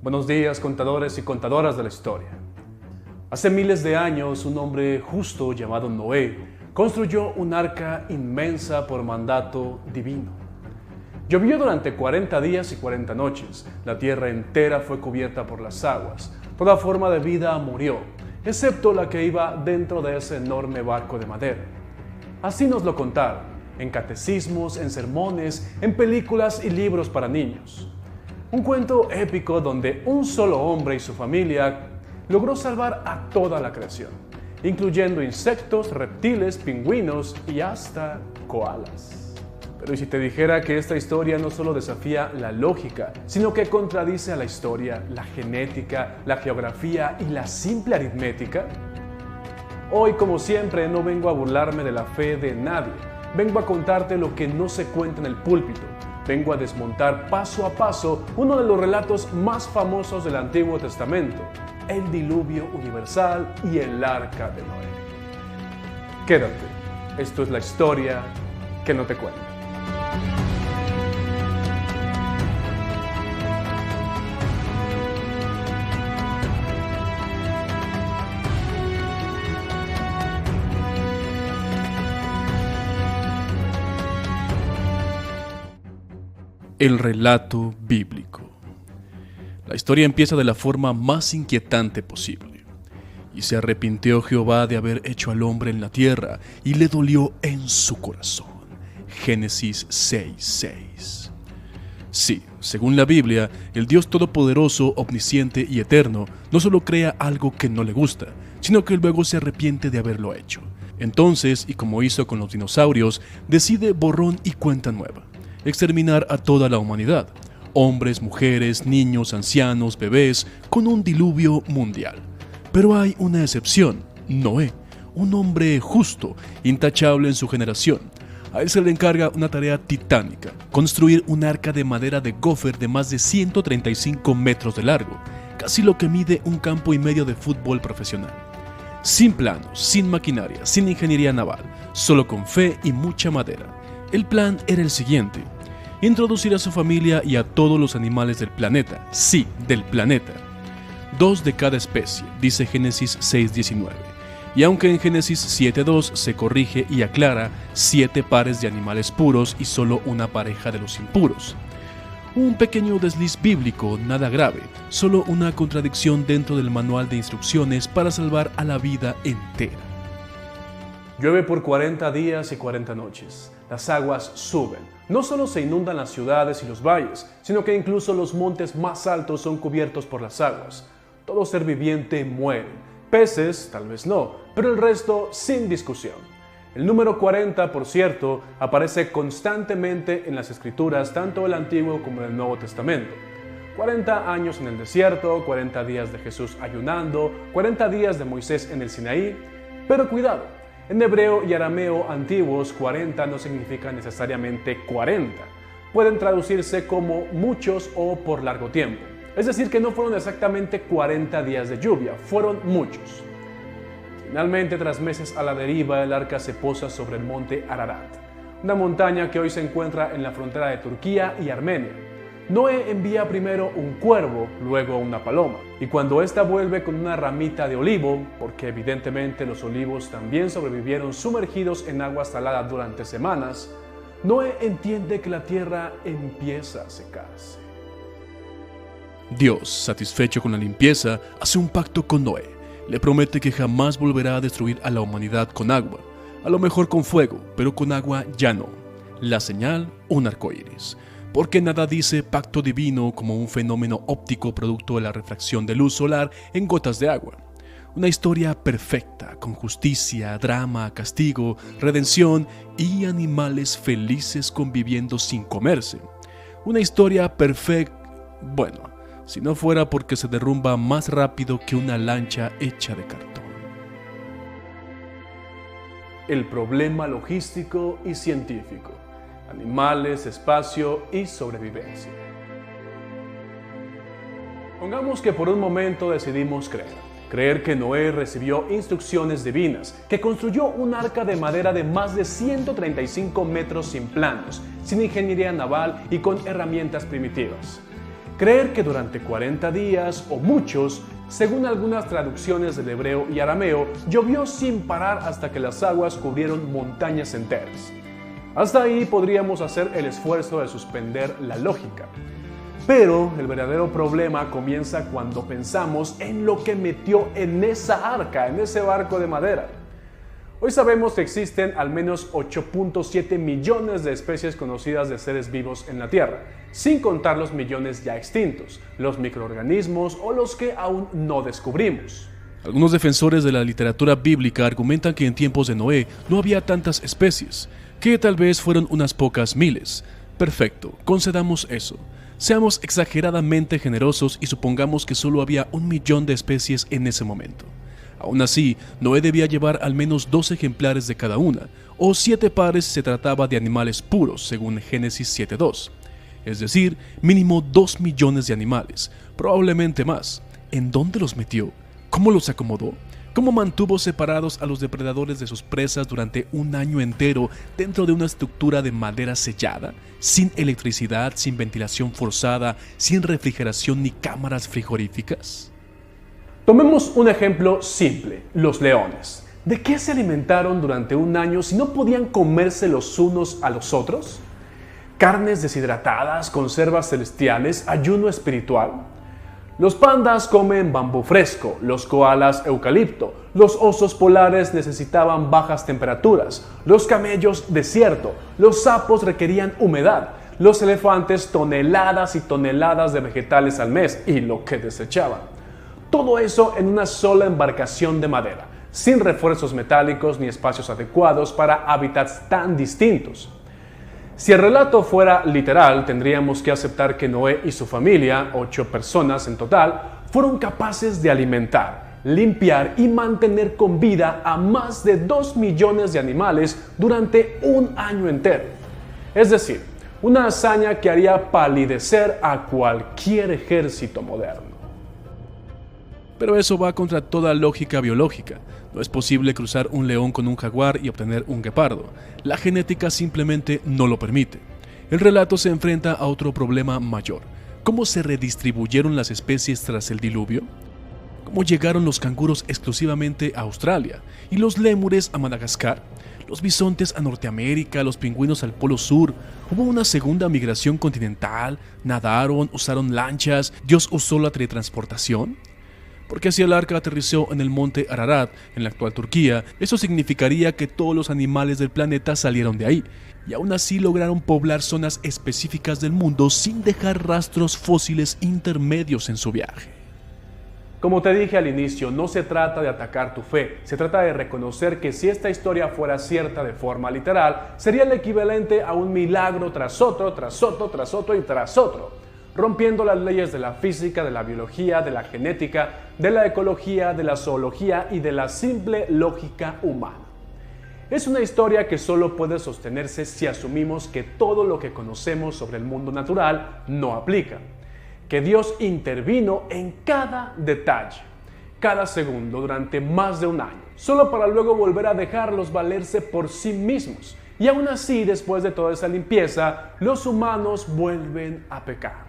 Buenos días, contadores y contadoras de la historia. Hace miles de años, un hombre justo llamado Noé construyó un arca inmensa por mandato divino. Llovió durante 40 días y 40 noches. La tierra entera fue cubierta por las aguas. Toda forma de vida murió, excepto la que iba dentro de ese enorme barco de madera. Así nos lo contaron, en catecismos, en sermones, en películas y libros para niños. Un cuento épico donde un solo hombre y su familia logró salvar a toda la creación, incluyendo insectos, reptiles, pingüinos y hasta koalas. Pero ¿y si te dijera que esta historia no solo desafía la lógica, sino que contradice a la historia, la genética, la geografía y la simple aritmética? Hoy, como siempre, no vengo a burlarme de la fe de nadie. Vengo a contarte lo que no se cuenta en el púlpito. Vengo a desmontar paso a paso uno de los relatos más famosos del Antiguo Testamento, el diluvio universal y el arca de Noé. Quédate, esto es la historia que no te cuento. El relato bíblico. La historia empieza de la forma más inquietante posible. Y se arrepintió Jehová de haber hecho al hombre en la tierra, y le dolió en su corazón. Génesis 6:6. Sí, según la Biblia, el Dios Todopoderoso, omnisciente y eterno, no solo crea algo que no le gusta, sino que luego se arrepiente de haberlo hecho. Entonces, y como hizo con los dinosaurios, decide borrón y cuenta nueva. Exterminar a toda la humanidad, hombres, mujeres, niños, ancianos, bebés, con un diluvio mundial. Pero hay una excepción, Noé, un hombre justo, intachable en su generación. A él se le encarga una tarea titánica, construir un arca de madera de gofer de más de 135 metros de largo, casi lo que mide un campo y medio de fútbol profesional. Sin planos, sin maquinaria, sin ingeniería naval, solo con fe y mucha madera. El plan era el siguiente: introducir a su familia y a todos los animales del planeta, sí, del planeta. 2 de cada especie, dice Génesis 6:19. Y aunque en Génesis 7:2 se corrige y aclara 7 pares de animales puros y solo una pareja de los impuros. Un pequeño desliz bíblico, nada grave, solo una contradicción dentro del manual de instrucciones para salvar a la vida entera. Llueve por 40 días y 40 noches. Las aguas suben. No solo se inundan las ciudades y los valles, sino que incluso los montes más altos son cubiertos por las aguas. Todo ser viviente muere. Peces, tal vez no, pero el resto sin discusión. El número 40, por cierto, aparece constantemente en las Escrituras, tanto del Antiguo como del Nuevo Testamento. 40 años en el desierto, 40 días de Jesús ayunando, 40 días de Moisés en el Sinaí. Pero cuidado, en hebreo y arameo antiguos, 40 no significa necesariamente 40. Pueden traducirse como muchos o por largo tiempo. Es decir, que no fueron exactamente 40 días de lluvia, fueron muchos. Finalmente, tras meses a la deriva, el arca se posa sobre el monte Ararat, una montaña que hoy se encuentra en la frontera de Turquía y Armenia. Noé envía primero un cuervo, luego una paloma, y cuando ésta vuelve con una ramita de olivo, porque evidentemente los olivos también sobrevivieron sumergidos en agua salada durante semanas, Noé entiende que la tierra empieza a secarse. Dios, satisfecho con la limpieza, hace un pacto con Noé. Le promete que jamás volverá a destruir a la humanidad con agua, a lo mejor con fuego, pero con agua ya no. La señal, un arcoíris. Porque nada dice pacto divino como un fenómeno óptico producto de la refracción de luz solar en gotas de agua. Una historia perfecta, con justicia, drama, castigo, redención y animales felices conviviendo sin comerse. Una historia perfecta, bueno, si no fuera porque se derrumba más rápido que una lancha hecha de cartón. El problema logístico y científico. Animales, espacio y sobrevivencia. Pongamos que por un momento decidimos creer que Noé recibió instrucciones divinas, que construyó un arca de madera de más de 135 metros sin planos, sin ingeniería naval y con herramientas primitivas. Creer que durante 40 días o muchos, según algunas traducciones del hebreo y arameo, llovió sin parar hasta que las aguas cubrieron montañas enteras. Hasta ahí podríamos hacer el esfuerzo de suspender la lógica. Pero el verdadero problema comienza cuando pensamos en lo que metió en esa arca, en ese barco de madera. Hoy sabemos que existen al menos 8.7 millones de especies conocidas de seres vivos en la Tierra, sin contar los millones ya extintos, los microorganismos o los que aún no descubrimos. Algunos defensores de la literatura bíblica argumentan que en tiempos de Noé no había tantas especies, que tal vez fueron unas pocas miles. Perfecto, concedamos eso. Seamos exageradamente generosos y supongamos que solo había 1 millón de especies en ese momento. Aún así, Noé debía llevar al menos 2 ejemplares de cada una, o 7 pares si se trataba de animales puros, según Génesis 7:2. Es decir, mínimo 2 millones de animales, probablemente más. ¿En dónde los metió? ¿Cómo los acomodó? ¿Cómo mantuvo separados a los depredadores de sus presas durante 1 año entero dentro de una estructura de madera sellada, sin electricidad, sin ventilación forzada, sin refrigeración ni cámaras frigoríficas? Tomemos un ejemplo simple, los leones. ¿De qué se alimentaron durante 1 año si no podían comerse los unos a los otros? ¿Carnes deshidratadas, conservas celestiales, ayuno espiritual? Los pandas comen bambú fresco, los koalas eucalipto, los osos polares necesitaban bajas temperaturas, los camellos desierto, los sapos requerían humedad, los elefantes toneladas y toneladas de vegetales al mes y lo que desechaban. Todo eso en una sola embarcación de madera, sin refuerzos metálicos ni espacios adecuados para hábitats tan distintos. Si el relato fuera literal, tendríamos que aceptar que Noé y su familia, 8 personas en total, fueron capaces de alimentar, limpiar y mantener con vida a más de 2 millones de animales durante 1 año entero. Es decir, una hazaña que haría palidecer a cualquier ejército moderno. Pero eso va contra toda lógica biológica. No es posible cruzar un león con un jaguar y obtener un guepardo. La genética simplemente no lo permite. El relato se enfrenta a otro problema mayor. ¿Cómo se redistribuyeron las especies tras el diluvio? ¿Cómo llegaron los canguros exclusivamente a Australia y los lémures a Madagascar? ¿Los bisontes a Norteamérica, los pingüinos al Polo Sur? ¿Hubo una segunda migración continental? ¿Nadaron? ¿Usaron lanchas? ¿Dios usó la teletransportación? Porque si el arca aterrizó en el monte Ararat, en la actual Turquía, eso significaría que todos los animales del planeta salieron de ahí, y aún así lograron poblar zonas específicas del mundo sin dejar rastros fósiles intermedios en su viaje. Como te dije al inicio, no se trata de atacar tu fe, se trata de reconocer que si esta historia fuera cierta de forma literal, sería el equivalente a un milagro tras otro, tras otro, tras otro y tras otro, rompiendo las leyes de la física, de la biología, de la genética, de la ecología, de la zoología y de la simple lógica humana. Es una historia que solo puede sostenerse si asumimos que todo lo que conocemos sobre el mundo natural no aplica, que Dios intervino en cada detalle, cada segundo durante más de 1 año, solo para luego volver a dejarlos valerse por sí mismos. Y aún así, después de toda esa limpieza, los humanos vuelven a pecar.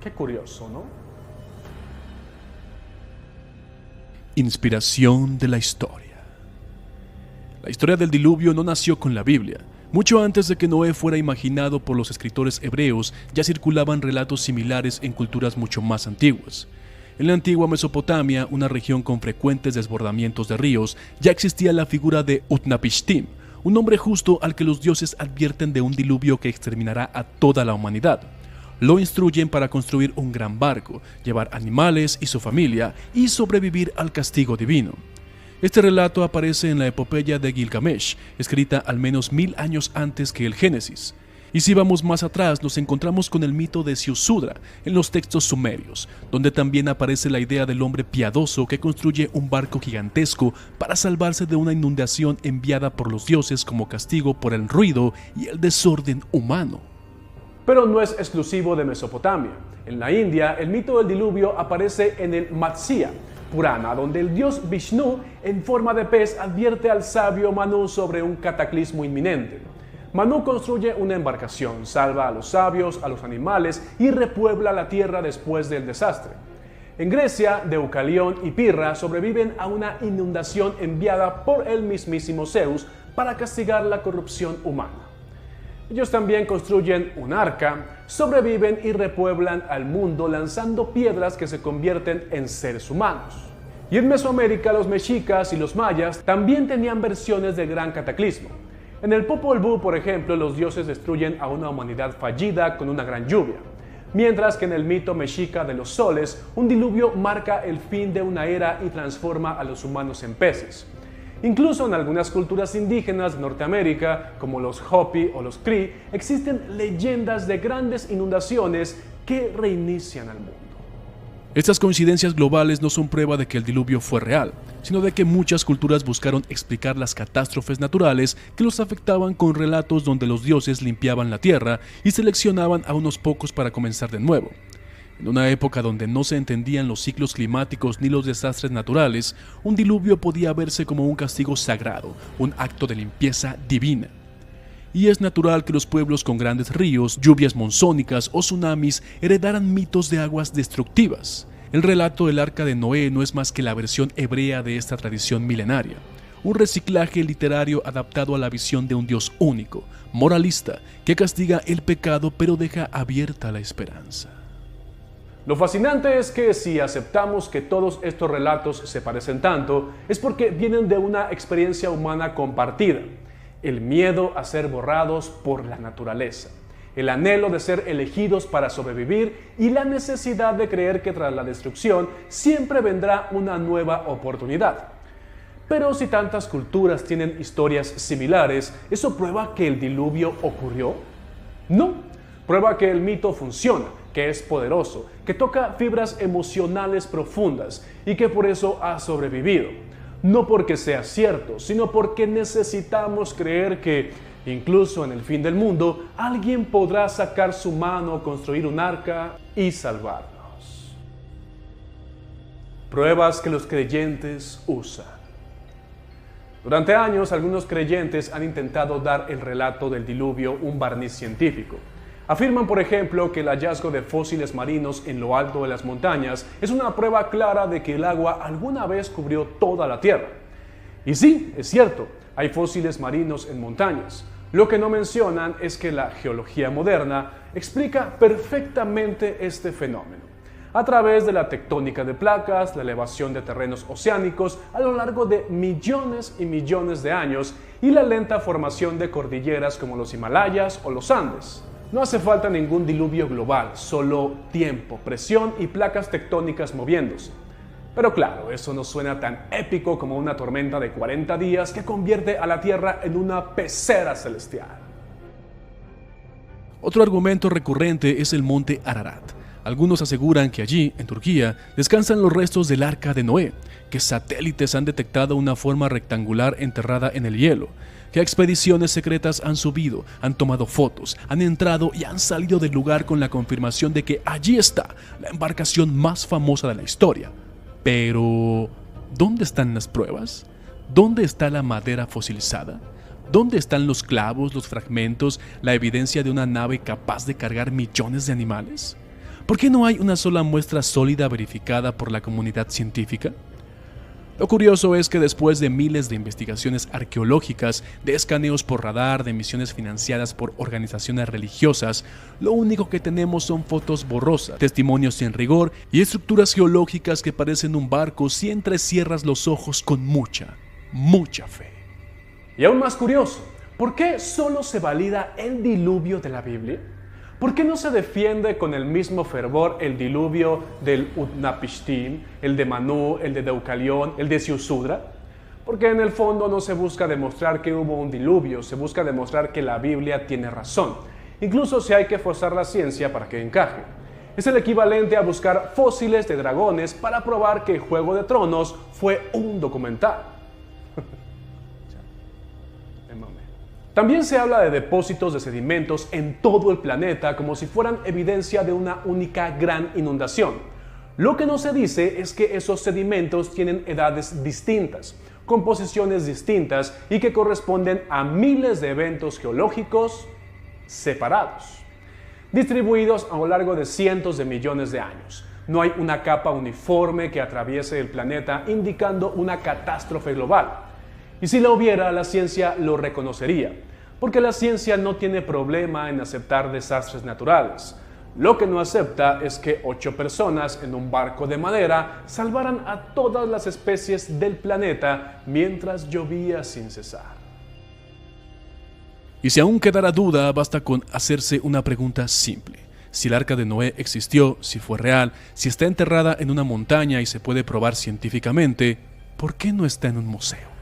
Qué curioso, ¿no? Inspiración de la historia. La historia del diluvio no nació con la Biblia. Mucho antes de que Noé fuera imaginado por los escritores hebreos, ya circulaban relatos similares en culturas mucho más antiguas. En la antigua Mesopotamia, una región con frecuentes desbordamientos de ríos, ya existía la figura de Utnapishtim, un hombre justo al que los dioses advierten de un diluvio que exterminará a toda la humanidad. Lo instruyen para construir un gran barco, llevar animales y su familia y sobrevivir al castigo divino. Este relato aparece en la epopeya de Gilgamesh, escrita al menos 1000 años antes que el Génesis. Y si vamos más atrás, nos encontramos con el mito de Ziusudra en los textos sumerios, donde también aparece la idea del hombre piadoso que construye un barco gigantesco para salvarse de una inundación enviada por los dioses como castigo por el ruido y el desorden humano. Pero no es exclusivo de Mesopotamia. En la India, el mito del diluvio aparece en el Matsya Purana, donde el dios Vishnu, en forma de pez, advierte al sabio Manu sobre un cataclismo inminente. Manú construye una embarcación, salva a los sabios, a los animales y repuebla la tierra después del desastre. En Grecia, Deucalión y Pirra sobreviven a una inundación enviada por el mismísimo Zeus para castigar la corrupción humana. Ellos también construyen un arca, sobreviven y repueblan al mundo lanzando piedras que se convierten en seres humanos. Y en Mesoamérica, los mexicas y los mayas también tenían versiones del gran cataclismo. En el Popol Vuh, por ejemplo, los dioses destruyen a una humanidad fallida con una gran lluvia. Mientras que en el mito mexica de los soles, un diluvio marca el fin de una era y transforma a los humanos en peces. Incluso en algunas culturas indígenas de Norteamérica, como los Hopi o los Cree, existen leyendas de grandes inundaciones que reinician al mundo. Estas coincidencias globales no son prueba de que el diluvio fue real, sino de que muchas culturas buscaron explicar las catástrofes naturales que los afectaban con relatos donde los dioses limpiaban la tierra y seleccionaban a unos pocos para comenzar de nuevo. En una época donde no se entendían los ciclos climáticos ni los desastres naturales, un diluvio podía verse como un castigo sagrado, un acto de limpieza divina. Y es natural que los pueblos con grandes ríos, lluvias monzónicas o tsunamis heredaran mitos de aguas destructivas. El relato del Arca de Noé no es más que la versión hebrea de esta tradición milenaria, un reciclaje literario adaptado a la visión de un Dios único, moralista, que castiga el pecado pero deja abierta la esperanza. Lo fascinante es que si aceptamos que todos estos relatos se parecen tanto, es porque vienen de una experiencia humana compartida. El miedo a ser borrados por la naturaleza, el anhelo de ser elegidos para sobrevivir y la necesidad de creer que tras la destrucción siempre vendrá una nueva oportunidad. Pero si tantas culturas tienen historias similares, ¿eso prueba que el diluvio ocurrió? No, prueba que el mito funciona, que es poderoso, que toca fibras emocionales profundas y que por eso ha sobrevivido. No porque sea cierto, sino porque necesitamos creer que, incluso en el fin del mundo, alguien podrá sacar su mano, construir un arca y salvarnos. Pruebas que los creyentes usan. Durante años, algunos creyentes han intentado dar el relato del diluvio un barniz científico. Afirman, por ejemplo, que el hallazgo de fósiles marinos en lo alto de las montañas es una prueba clara de que el agua alguna vez cubrió toda la Tierra. Y sí, es cierto, hay fósiles marinos en montañas. Lo que no mencionan es que la geología moderna explica perfectamente este fenómeno, a través de la tectónica de placas, la elevación de terrenos oceánicos a lo largo de millones y millones de años y la lenta formación de cordilleras como los Himalayas o los Andes. No hace falta ningún diluvio global, solo tiempo, presión y placas tectónicas moviéndose. Pero claro, eso no suena tan épico como una tormenta de 40 días que convierte a la Tierra en una pecera celestial. Otro argumento recurrente es el monte Ararat. Algunos aseguran que allí, en Turquía, descansan los restos del Arca de Noé, que satélites han detectado una forma rectangular enterrada en el hielo, que expediciones secretas han subido, han tomado fotos, han entrado y han salido del lugar con la confirmación de que allí está la embarcación más famosa de la historia. Pero, ¿dónde están las pruebas? ¿Dónde está la madera fosilizada? ¿Dónde están los clavos, los fragmentos, la evidencia de una nave capaz de cargar millones de animales? ¿Por qué no hay una sola muestra sólida verificada por la comunidad científica? Lo curioso es que después de miles de investigaciones arqueológicas, de escaneos por radar, de misiones financiadas por organizaciones religiosas, lo único que tenemos son fotos borrosas, testimonios sin rigor y estructuras geológicas que parecen un barco si entrecierras los ojos con mucha fe. Y aún más curioso, ¿por qué solo se valida el diluvio de la Biblia? ¿Por qué no se defiende con el mismo fervor el diluvio del Utnapishtim, el de Manú, el de Deucalión, el de Ziusudra? Porque en el fondo no se busca demostrar que hubo un diluvio, se busca demostrar que la Biblia tiene razón, incluso si hay que forzar la ciencia para que encaje. Es el equivalente a buscar fósiles de dragones para probar que Juego de Tronos fue un documental. También se habla de depósitos de sedimentos en todo el planeta como si fueran evidencia de una única gran inundación. Lo que no se dice es que esos sedimentos tienen edades distintas. con posiciones distintas y que corresponden a miles de eventos geológicos separados, distribuidos a lo largo de cientos de millones de años. No hay una capa uniforme que atraviese el planeta indicando una catástrofe global. Y si la hubiera, la ciencia lo reconocería, porque la ciencia no tiene problema en aceptar desastres naturales. Lo que no acepta es que 8 personas en un barco de madera salvaran a todas las especies del planeta mientras llovía sin cesar. Y si aún quedara duda, basta con hacerse una pregunta simple. Si el arca de Noé existió, si fue real, si está enterrada en una montaña y se puede probar científicamente, ¿por qué no está en un museo?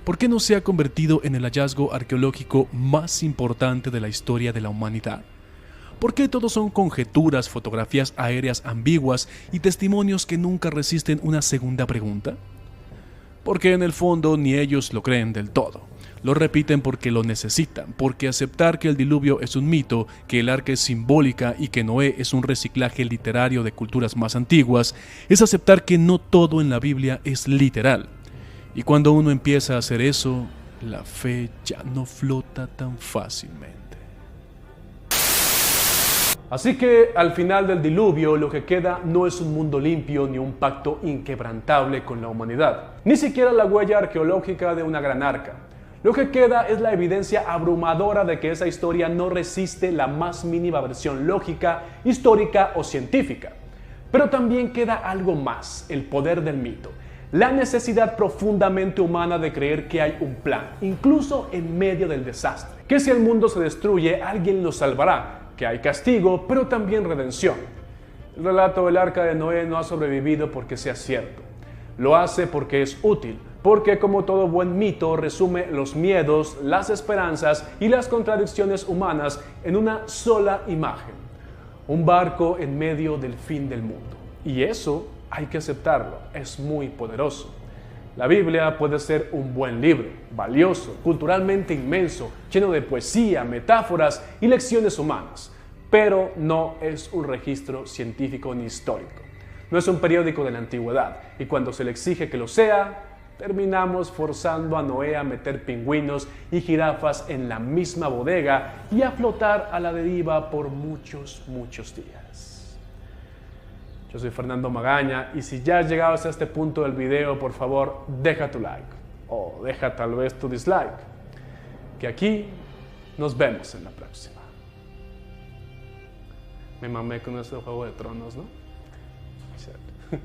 ¿Por qué no se ha convertido en el hallazgo arqueológico más importante de la historia de la humanidad? ¿Por qué todos son conjeturas, fotografías aéreas ambiguas y testimonios que nunca resisten una segunda pregunta? Porque en el fondo ni ellos lo creen del todo. Lo repiten porque lo necesitan, porque aceptar que el diluvio es un mito, que el arca es simbólica y que Noé es un reciclaje literario de culturas más antiguas, es aceptar que no todo en la Biblia es literal. Y cuando uno empieza a hacer eso, la fe ya no flota tan fácilmente. Así que al final del diluvio lo que queda no es un mundo limpio ni un pacto inquebrantable con la humanidad, ni siquiera la huella arqueológica de una gran arca. Lo que queda es la evidencia abrumadora de que esa historia no resiste la más mínima versión lógica, histórica o científica. Pero también queda algo más, el poder del mito, la necesidad profundamente humana de creer que hay un plan, incluso en medio del desastre, que si el mundo se destruye, alguien lo salvará, que hay castigo, pero también redención. El relato del arca de Noé no ha sobrevivido porque sea cierto. Lo hace porque es útil, porque como todo buen mito resume los miedos, las esperanzas y las contradicciones humanas en una sola imagen. Un barco en medio del fin del mundo. Y eso hay que aceptarlo, es muy poderoso. La Biblia puede ser un buen libro, valioso, culturalmente inmenso, lleno de poesía, metáforas y lecciones humanas, pero no es un registro científico ni histórico. No es un periódico de la antigüedad, y cuando se le exige que lo sea, terminamos forzando a Noé a meter pingüinos y jirafas en la misma bodega y a flotar a la deriva por muchos días. Yo soy Fernando Magaña y si ya has llegado hasta este punto del video, por favor, deja tu like o deja tal vez tu dislike, que aquí nos vemos en la próxima. Me mamé con este Juego de Tronos, ¿no? Cierto.